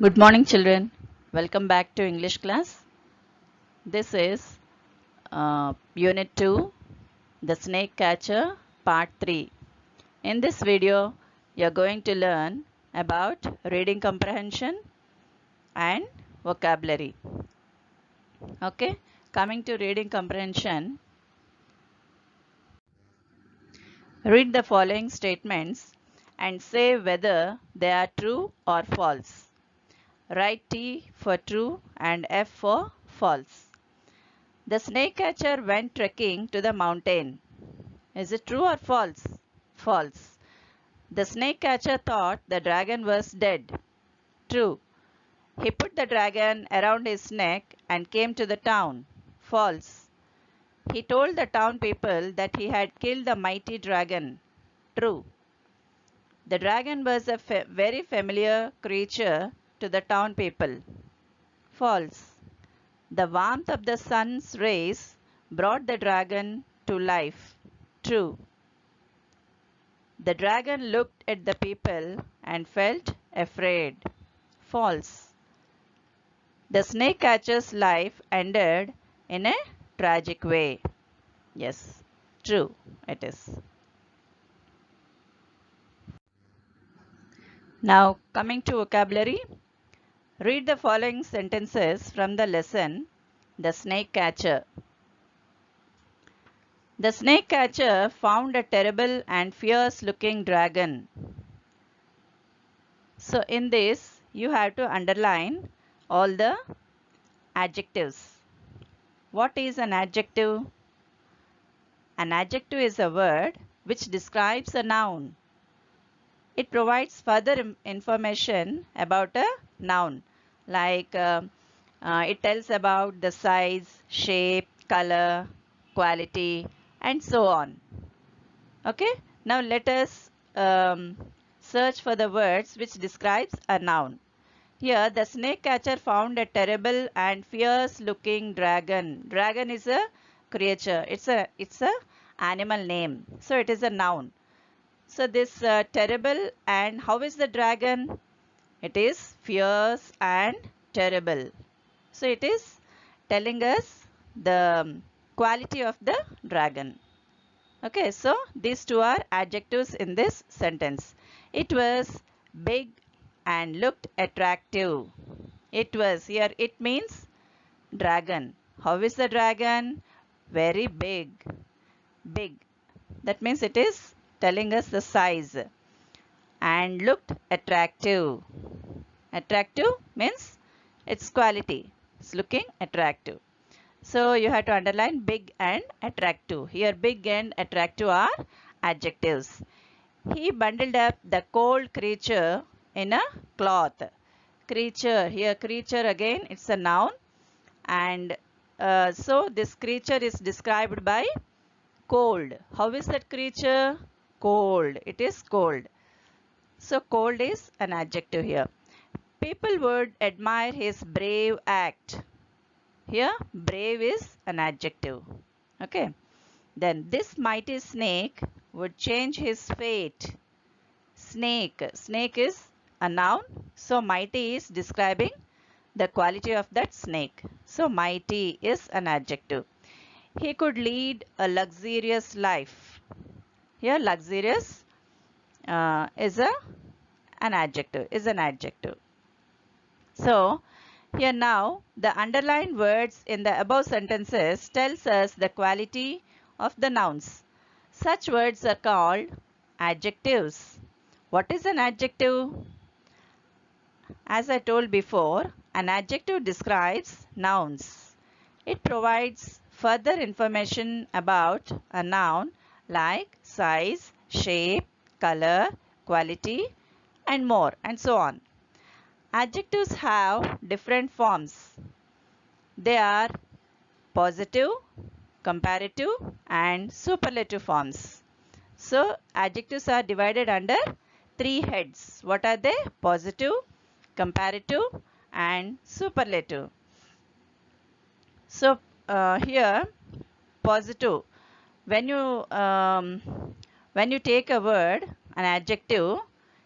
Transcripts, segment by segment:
Good morning, children. Welcome back to English class. This is Unit 2, The Snake Catcher, Part 3. In this video, you're going to learn about reading comprehension and vocabulary. Okay, coming to reading comprehension, read the following statements and say whether they are true or false. Write T for true and F for false. The snake catcher went trekking to the mountain. Is it true or false? False. The snake catcher thought the dragon was dead. True. He put the dragon around his neck and came to the town. False. He told the town people that he had killed the mighty dragon. True. The dragon was a very familiar creature to the town people. False. The warmth of the sun's rays brought the dragon to life. True. The dragon looked at the people and felt afraid. False. The snake catcher's life ended in a tragic way. Yes, true it is. Now coming to vocabulary, read the following sentences from the lesson The Snake Catcher. The snake catcher found a terrible and fierce looking dragon. So in this you have to underline all the adjectives. What is an adjective? An adjective is a word which describes a noun. It provides further information about a noun, like it tells about the size, shape, color, quality, and so on. Okay, now let us search for the words which describes a noun. Here the snake catcher found a terrible and fierce looking dragon. Dragon is a creature. It's a animal name. So it is a noun. So this terrible, and how is the dragon? It is fierce and terrible. So it is telling us the quality of the dragon. Okay, so these two are adjectives in this sentence. It was big and looked attractive. It was, here it means dragon. How is the dragon? Very big. Big. That means it is telling us the size. And looked attractive. Attractive means its quality. It's looking attractive. So you have to underline big and attractive. Here big and attractive are adjectives. He bundled up the cold creature in a cloth. Creature, here creature again, it's a noun. And so this creature is described by cold. How is that creature? Cold. It is cold. So cold is an adjective here. People would admire his brave act. Here brave is an adjective. Okay. Then this mighty snake would change his fate. Snake. Snake is a noun. So mighty is describing the quality of that snake. So mighty is an adjective. He could lead a luxurious life. Here luxurious is an adjective. So here now the underlined words in the above sentences tells us the quality of the nouns. Such words are called adjectives. What is an adjective? As I told before, an adjective describes nouns. It provides further information about a noun like size, shape, color, quality, and more, and so on. Adjectives have different forms. They are positive, comparative, and superlative forms. So, adjectives are divided under three heads. What are they? Positive, comparative, and superlative. So, here, positive. When you take a word, an adjective,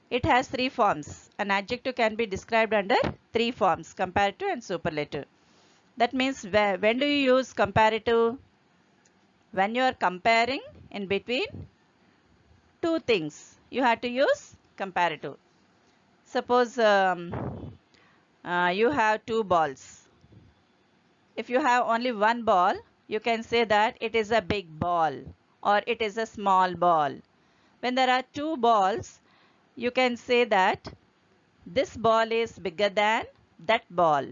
It has three forms. An adjective can be described under three forms: comparative and superlative. That means when do you use comparative? When you are comparing in between two things, you have to use comparative. Suppose you have two balls. If you have only one ball, you can say that it is a big ball or it is a small ball. When there are two balls, you can say that this ball is bigger than that ball.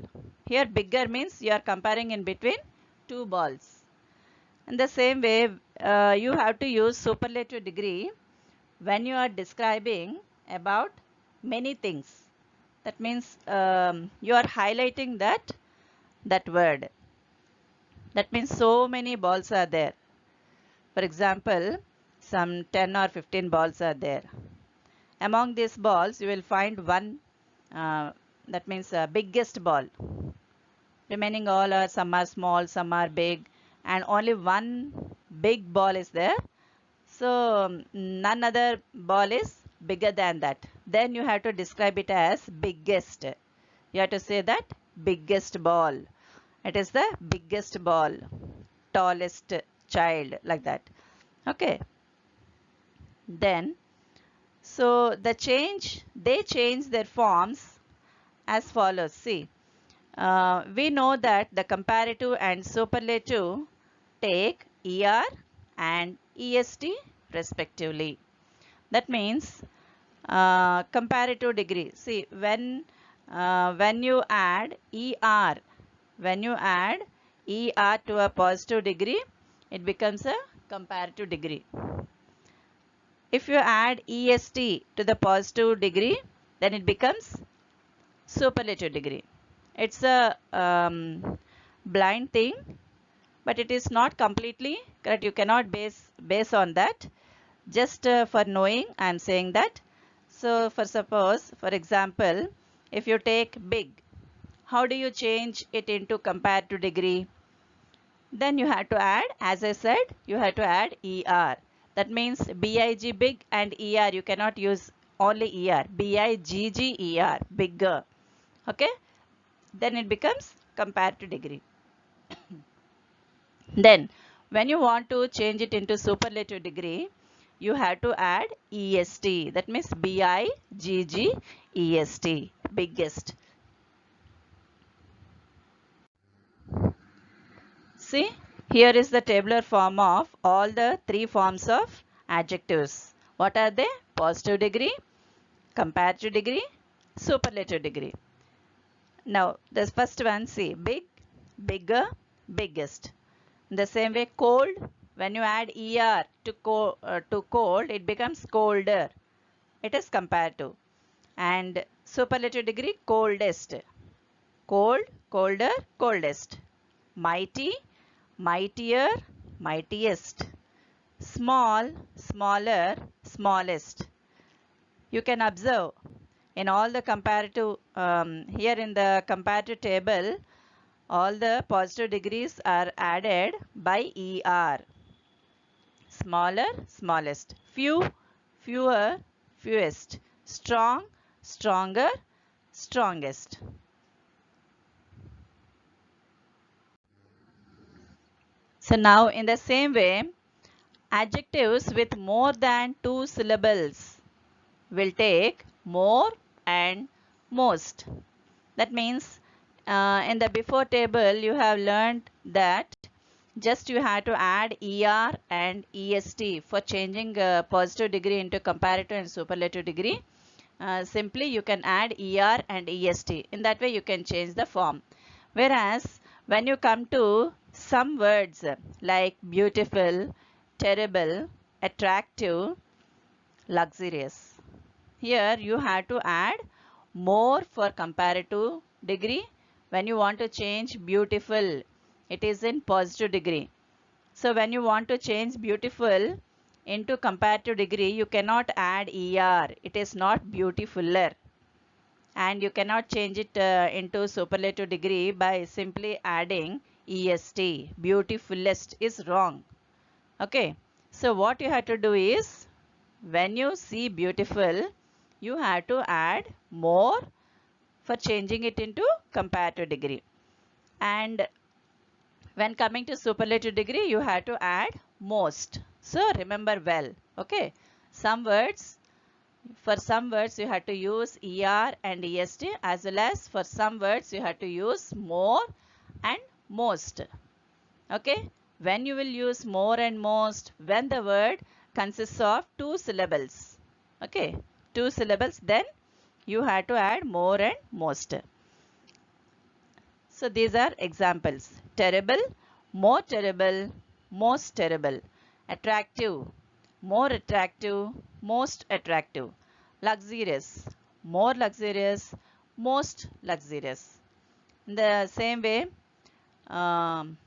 Here bigger means you are comparing in between two balls. In the same way, you have to use superlative degree when you are describing about many things. That means you are highlighting that word. That means so many balls are there. For example, some 10 or 15 balls are there. Among these balls, you will find one, that means biggest ball. Remaining all are, some are small, some are big, and only one big ball is there. So none other ball is bigger than that. Then you have to describe it as biggest. You have to say that biggest ball. It is the biggest ball, tallest child, like that. Okay. Then, so they change their forms as follows. See, we know that the comparative and superlative take ER and EST respectively. That means comparative degree. See, when you add ER, when you add ER to a positive degree, it becomes a comparative degree. If you add EST to the positive degree, then it becomes superlative degree. It's a blind thing, but it is not completely correct. You cannot base on that. Just for knowing, I am saying that. So for example, if you take big, how do you change it into comparative degree? Then you have to add, as I said, you have to add ER. That means BIG, big, and ER. You cannot use only ER. BIGGER, bigger. Okay. Then it becomes comparative degree. Then when you want to change it into superlative degree, you have to add EST. That means BIGGEST, biggest. See, here is the tabular form of all the three forms of adjectives. What are they? Positive degree, comparative degree, superlative degree. Now, the first one, see, big, bigger, biggest. In the same way, cold, when you add ER to cold, it becomes colder. It is comparative. And superlative degree, coldest. Cold, colder, coldest. Mighty, mightier, mightiest. Small, smaller, smallest. You can observe in all the comparative, here in the comparative table, all the positive degrees are added by ER. Smaller, smallest. Few, fewer, fewest. Strong, stronger, strongest. So now in the same way, adjectives with more than two syllables will take more and most. That means in the before table you have learned that just you have to add ER and EST for changing positive degree into comparative and superlative degree. Simply you can add ER and EST. In that way you can change the form. Whereas when you come to some words like beautiful, terrible, attractive, luxurious, here you have to add more for comparative degree. When you want to change beautiful, it is in positive degree. So when you want to change beautiful into comparative degree, you cannot add ER. It is not beautifuler. And you cannot change it into superlative degree by simply adding EST. Beautifulest is wrong. Okay. So what you have to do is, when you see beautiful, you have to add more for changing it into comparative degree. And when coming to superlative degree, you have to add most. So remember well. Okay. Some words, for some words you have to use er and est, as well as for some words you have to use more and most. Okay. When you will use more and most, when the word consists of two syllables. Okay. Two syllables, then you have to add more and most. So these are examples. Terrible, more terrible, most terrible. Attractive, more attractive, most attractive. Luxurious, more luxurious, most luxurious. In the same way, um,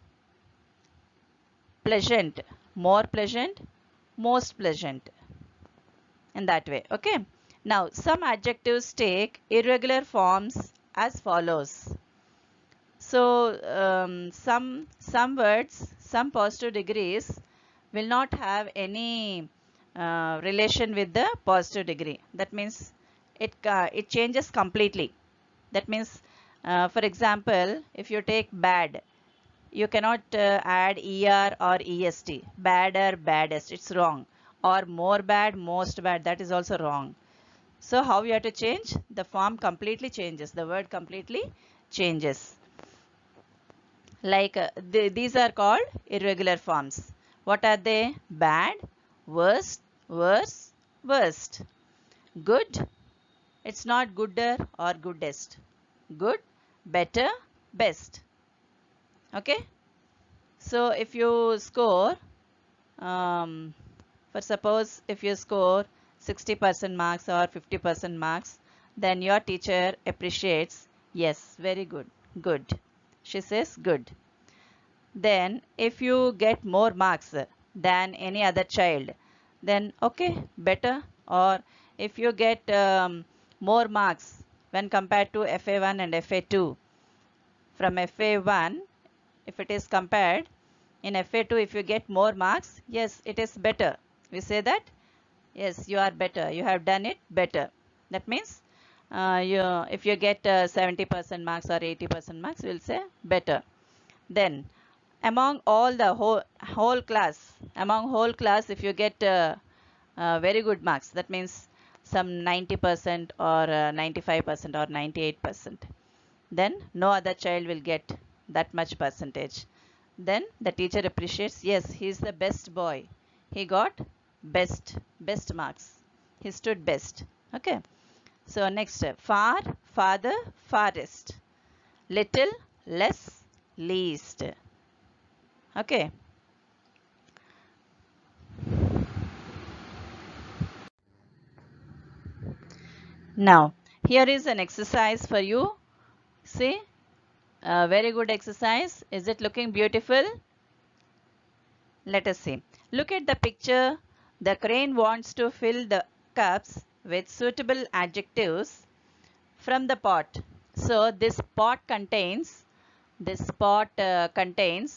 pleasant, more pleasant, most pleasant. In that way. Okay. Now some adjectives take irregular forms as follows. So some words, some positive degrees will not have any relation with the positive degree. That means it changes completely. That means, for example, if you take bad, you cannot add er or est. Bad or baddest, it's wrong. Or more bad, most bad, that is also wrong. So how you have to change? The form completely changes. The word completely changes. Like these are called irregular forms. What are they? Bad, worst, worse, worst. Good, it's not gooder or goodest. Good, better, best. Okay. So if you score, um, for suppose if you score 60% marks or 50% marks, then your teacher appreciates, yes, very good, good. She says good. Then if you get more marks than any other child, then okay, better. Or if you get more marks when compared to FA1 and FA2, from FA1, if it is compared in FA2, if you get more marks, yes, it is better. We say that, yes, you are better, you have done it better. That means if you get 70% marks or 80% marks, we'll say better. Then among all the whole class, among whole class, if you get very good marks, that means some 90% or 95% or 98%, then no other child will get that much percentage. Then the teacher appreciates, yes, he is the best boy, he got best marks, he stood best. Okay. So next, far, farther, farthest, little, less, least. Okay. Now, here is an exercise for you. See, a very good exercise. Is it looking beautiful? Let us see. Look at the picture. The crane wants to fill the cups with suitable adjectives from the pot. So this pot contains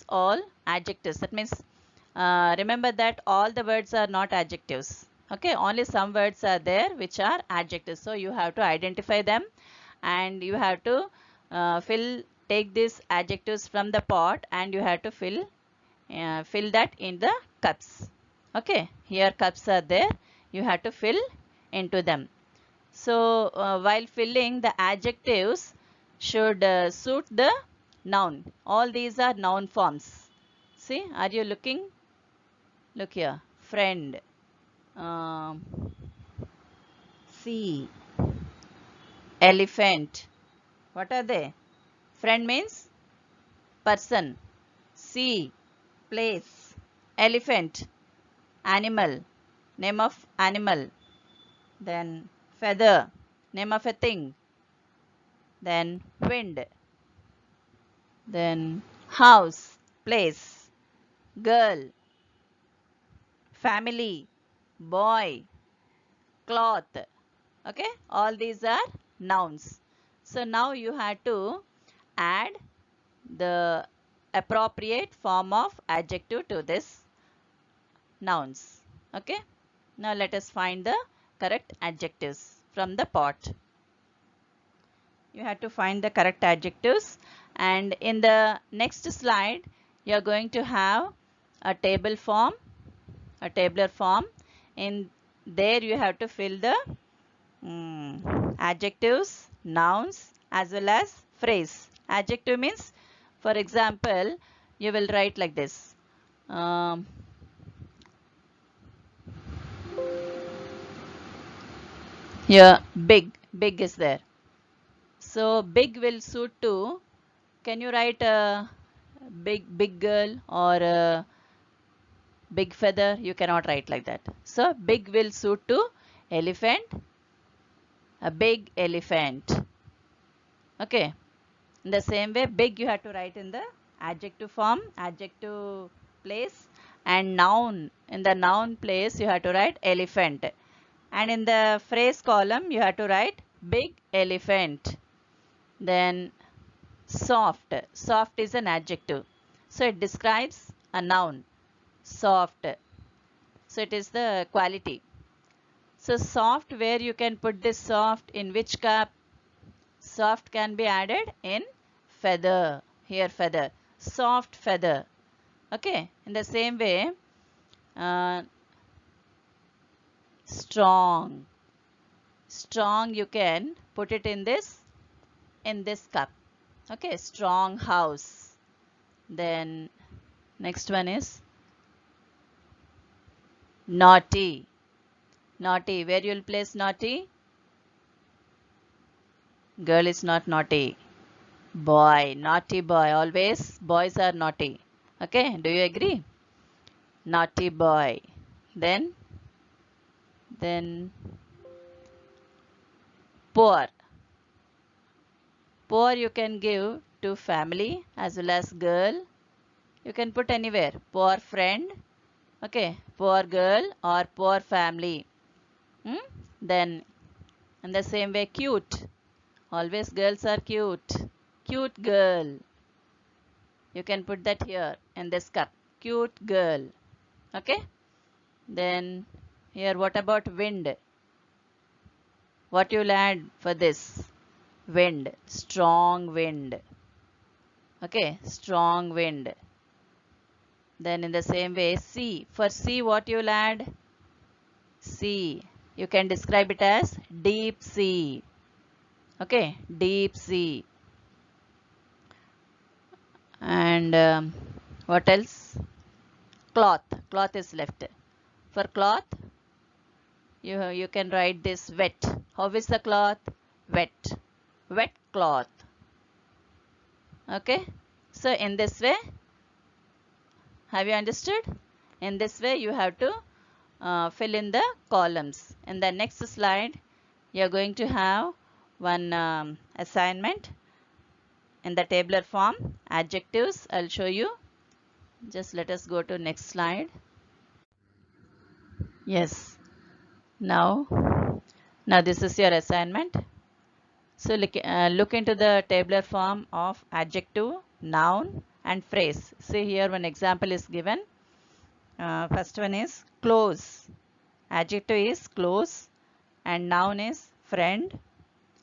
all adjectives. That means remember that all the words are not adjectives. Okay, only some words are there which are adjectives. So you have to identify them, and you have to take these adjectives from the pot, and you have to fill that in the cups. Okay, here cups are there. You have to fill into them. So while filling, the adjectives should suit the noun. All these are noun forms. See, are you looking? Look here. Friend. Um, sea. Elephant. What are they? Friend means person. Sea. Place. Elephant. Animal. Name of animal. Then feather. Name of a thing. Then wind. Then house. Place. Girl. Family. Boy. Cloth. Okay, all these are nouns. So now you have to add the appropriate form of adjective to this nouns. Okay, now let us find the correct adjectives from the pot. You have to find the correct adjectives, and in the next slide you are going to have a tabular form. In there you have to fill the adjectives, nouns as well as phrase. Adjective means, for example, you will write like this. Here big is there. So big will suit to, can you write a big girl or a big feather? You cannot write like that. So big will suit to elephant, a big elephant. Okay. In the same way, big you have to write in the adjective form, adjective place, and noun. In the noun place, you have to write elephant. And in the phrase column, you have to write big elephant. Then soft. Soft is an adjective. So it describes a noun. Soft. So it is the quality. So soft, where you can put this soft, in which cup? Soft can be added in feather. Here feather. Soft feather. Okay. In the same way, strong. Strong you can put it in this cup. Okay. Strong house. Then next one is naughty. Naughty. Where you will place naughty? Girl is not naughty. Boy. Naughty boy. Always boys are naughty. Okay. Do you agree? Naughty boy. Then poor. Poor you can give to family as well as girl. You can put anywhere. Poor friend. Okay. Poor girl or poor family. Then in the same way, cute. Always girls are cute. Cute girl. You can put that here in this cup. Cute girl. Okay. Then here, what about wind? What you'll add for this? Wind. Strong wind. Okay. Strong wind. Then in the same way, sea. For sea, what you'll add? Sea. You can describe it as deep sea. Okay. Deep sea. And what else? Cloth. Cloth is left. For cloth, you can write this wet. How is the cloth? Wet. Wet cloth. Okay. So in this way, have you understood? In this way you have to fill in the columns. In the next slide, you are going to have one assignment in the tabular form. Adjectives, I'll show you. Just let us go to next slide. Yes. Now this is your assignment. So look into the tabular form of adjective, noun and phrase. See here one example is given. First one is close. Adjective is close and noun is friend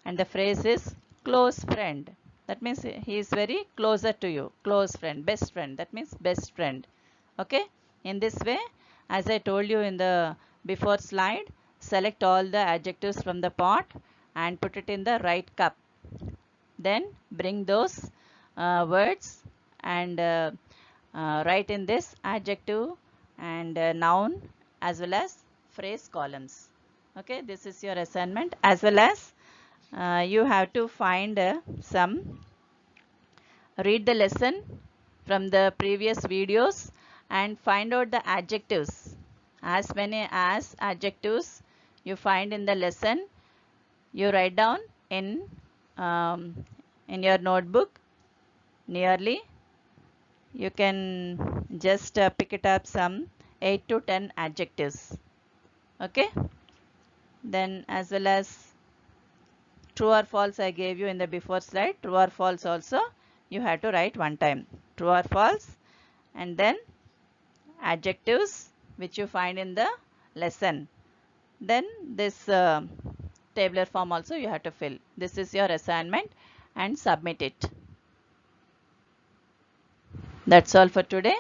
and the phrase is close friend. That means he is very closer to you. Close friend, best friend. That means best friend. Okay. In this way, as I told you in the before slide, select all the adjectives from the pot and put it in the right cup. Then bring those words and write in this adjective and noun as well as phrase columns. Okay, this is your assignment, as well as you have to find read the lesson from the previous videos and find out the adjectives. As many as adjectives you find in the lesson, you write down in your notebook nearly. You can just pick it up some 8 to 10 adjectives. Okay. Then as well as true or false I gave you in the before slide. True or false also you have to write one time. True or false, and then adjectives which you find in the lesson. Then this tabular form also you have to fill. This is your assignment and submit it. That's all for today.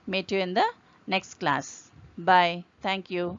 Meet you in the next class. Bye. Thank you.